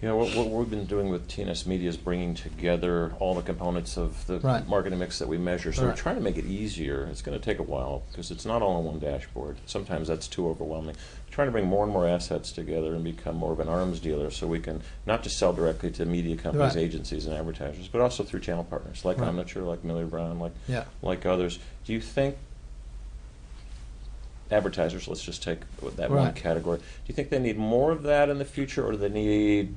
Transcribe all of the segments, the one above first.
You know, what we've been doing with TNS Media is bringing together all the components of the marketing mix that we measure. So we're trying to make it easier. It's going to take a while because it's not all on one dashboard. Sometimes that's too overwhelming. We're trying to bring more and more assets together and become more of an arms dealer so we can not just sell directly to media companies, agencies, and advertisers, but also through channel partners like Omniture, like Miller Brown, like others. Do you think advertisers, let's just take that one category, do you think they need more of that in the future, or do they need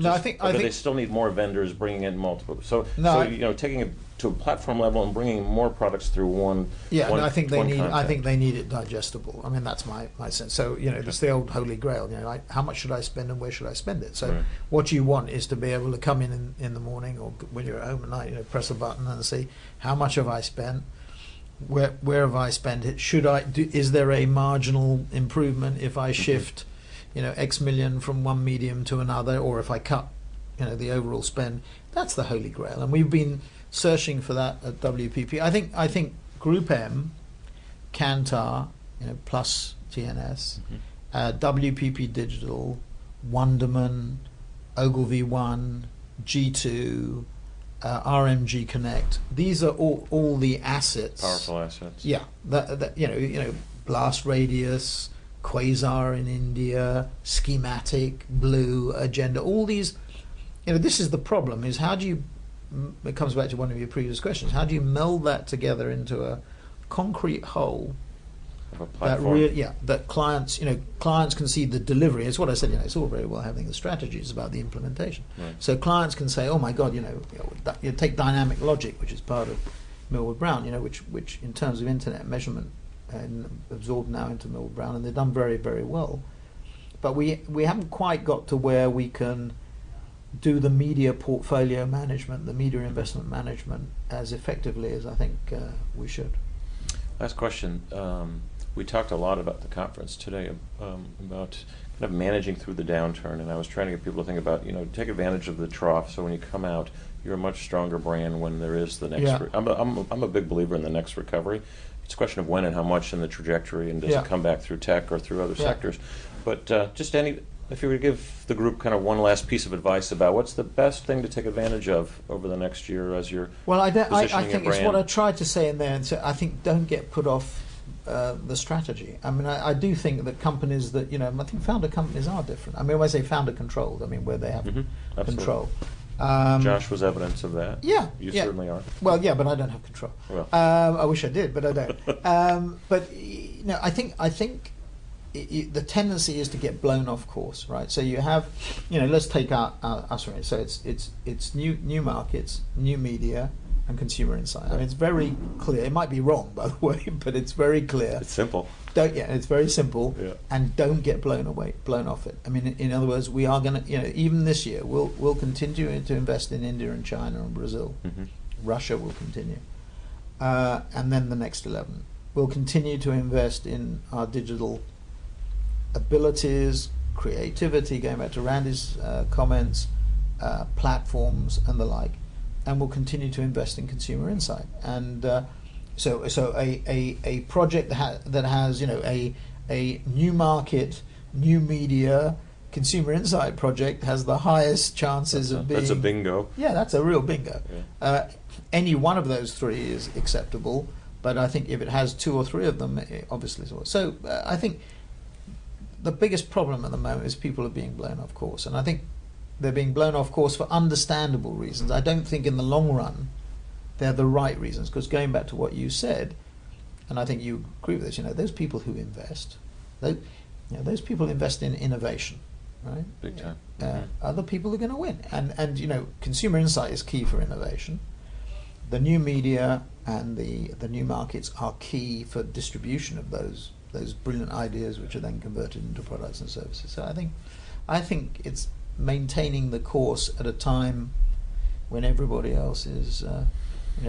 I think they still need more vendors bringing in multiple? So you know, taking it to a platform level and bringing more products through one. I think they need. Content. I think they need it digestible. I mean, that's my sense. So you know, it's the old holy grail. You know, like how much should I spend and where should I spend it? So what you want is to be able to come in the morning or when you're at home at night. You know, press a button and see how much have I spent. Where have I spent it? Should I do? Is there a marginal improvement if I shift, you know, X million from one medium to another, or if I cut, you know, the overall spend? That's the holy grail, and we've been searching for that at WPP. I think Group M, Kantar, you know, plus TNS, WPP Digital, Wunderman, Ogilvy One, G2. RMG Connect. These are all the assets. Powerful assets. Yeah, that you know, Blast Radius, Quasar in India, Schematic, Blue, Agenda. All these, you know, this is the problem: is how do you? It comes back to one of your previous questions. How do you meld that together into a concrete whole? That clients can see the delivery. It's what I said. You know, it's all very well having the strategies about the implementation. So clients can say, "Oh my God, you take dynamic logic, which is part of Millward Brown. You know, which in terms of internet measurement and absorbed now into Millward Brown, and they've done very, very well. But we haven't quite got to where we can do the media portfolio management, the media investment management as effectively as I think we should." Last question. We talked a lot about the conference today about kind of managing through the downturn, and I was trying to get people to think about, you know, take advantage of the trough. So when you come out, you're a much stronger brand when there is the next. I'm a big believer in the next recovery. It's a question of when and how much in the trajectory, and does it come back through tech or through other sectors? But just if you were to give the group kind of one last piece of advice about what's the best thing to take advantage of over the next year as you're I think it's what I tried to say in there, and so I think don't get put off the strategy. I mean, I do think that companies that, you know, I think founder companies are different. I mean, when I say founder controlled, I mean where they have control. Josh was evidence of that. You certainly are. Well, yeah, but I don't have control. Well, I wish I did, but I don't. But you know, I think the tendency is to get blown off course, right? So you have, you know, let's take us. So it's new markets, new media, and consumer insight. I mean, it's very clear. It might be wrong, by the way, but it's very clear. It's simple. It's very simple, and don't get blown off it. I mean, in other words, we are going to, you know, even this year, we'll continue to invest in India and China and Brazil. Russia will continue, and then the next 11. We'll continue to invest in our digital abilities, creativity. Going back to Randy's comments, platforms and the like. And we'll continue to invest in consumer insight. And so a project that has, you know, a new market, new media, consumer insight project has the highest chances of being. That's a bingo. Yeah, that's a real bingo. Any one of those three is acceptable, but I think if it has two or three of them, obviously so. I think the biggest problem at the moment is people are being blown off course, and I think they're being blown off course for understandable reasons. I don't think in the long run they're the right reasons, because going back to what you said, and I think you agree with this, you know, those people who invest, those people invest in innovation, right? Big time. Other people are going to win, and you know, consumer insight is key for innovation. The new media and the new markets are key for distribution of those brilliant ideas, which are then converted into products and services. So I think it's maintaining the course at a time when everybody else is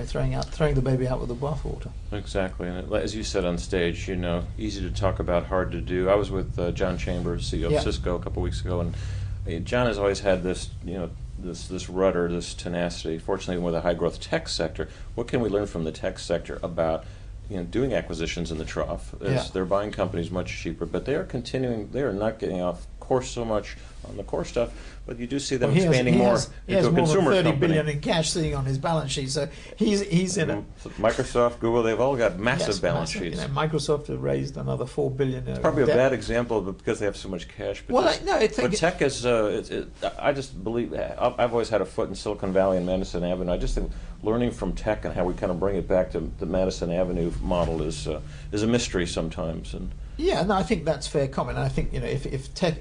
throwing the baby out with the bathwater. Exactly, and as you said on stage, you know, easy to talk about, hard to do. I was with John Chambers, CEO of Cisco, a couple weeks ago, and John has always had this, you know, this rudder, this tenacity. Fortunately, with a high growth tech sector, what can we learn from the tech sector about, doing acquisitions in the trough. Yeah. They're buying companies much cheaper, but they are continuing. They are not getting off course so much on the core stuff, but you do see them expanding more into a consumer than 30 company. billion in cash sitting on his balance sheet, so he's in a Microsoft, Google, they've all got massive balance sheets. Microsoft have raised another $4 billion. It's probably a bad example, but because they have so much cash. But but tech is. I just believe I've always had a foot in Silicon Valley and Madison Avenue. I just think learning from tech and how we kind of bring it back to the Madison Avenue model is a mystery sometimes. And yeah, no, I think that's fair comment. I think if tech,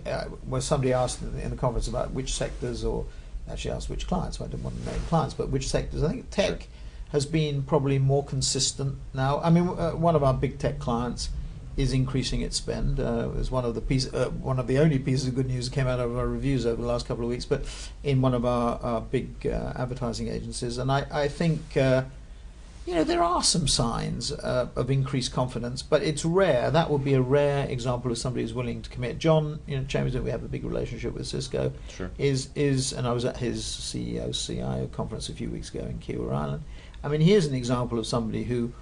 well, somebody asked in the conference about which sectors, or actually asked which clients. So I didn't want to name clients, but which sectors. I think tech has been probably more consistent now. I mean, one of our big tech clients is increasing its spend. It was one of the only pieces of good news that came out of our reviews over the last couple of weeks, but in one of our big advertising agencies. And I think there are some signs of increased confidence, but it's rare. That would be a rare example of somebody who's willing to commit. John Chambers, we have a big relationship with Cisco, sure. is and I was at his CEO-CIO conference a few weeks ago in Kiwa Island. I mean, here's an example of somebody who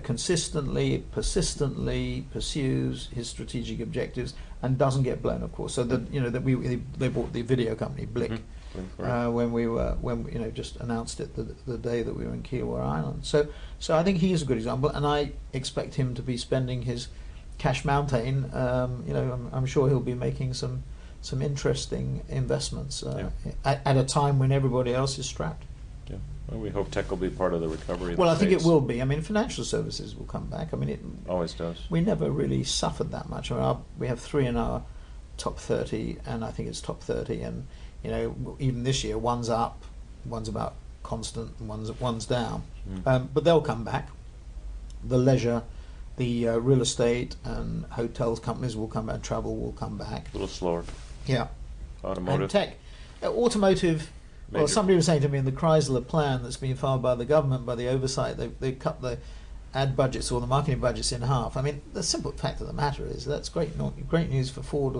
consistently, persistently pursues his strategic objectives and doesn't get blown, of course. So that they bought the video company Blick. Mm-hmm. When we just announced it the day that we were in Kiwa Island. So I think he is a good example, and I expect him to be spending his cash mountain. I'm sure he'll be making some interesting investments at a time when everybody else is strapped. Yeah. Well, we hope tech will be part of the recovery. Well, I think it will be. I mean, financial services will come back. I mean, it always does. We never really suffered that much. I mean, we have 3 in our top 30, and I think it's top 30, and even this year, one's up, one's about constant, and one's down. But they'll come back. The leisure, the real estate and hotels companies will come back, travel will come back. A little slower. Yeah. Automotive. And tech. Automotive, well, somebody was saying to me in the Chrysler plan that's been filed by the government, by the oversight, they cut the ad budgets or the marketing budgets in half. I mean, the simple fact of the matter is that's great news for Ford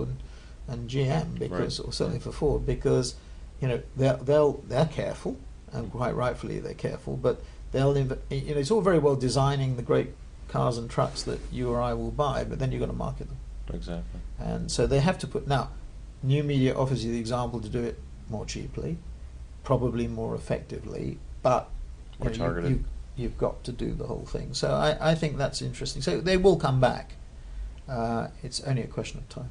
and GM, because, or certainly for Ford, because they're careful, and quite rightfully they're careful, but it's all very well designing the great cars and trucks that you or I will buy, but then you've got to market them. Exactly. And so they have to put, now new media offers you the example to do it more cheaply, probably more effectively, but more targeted. You've got to do the whole thing. So I think that's interesting. So they will come back. It's only a question of time.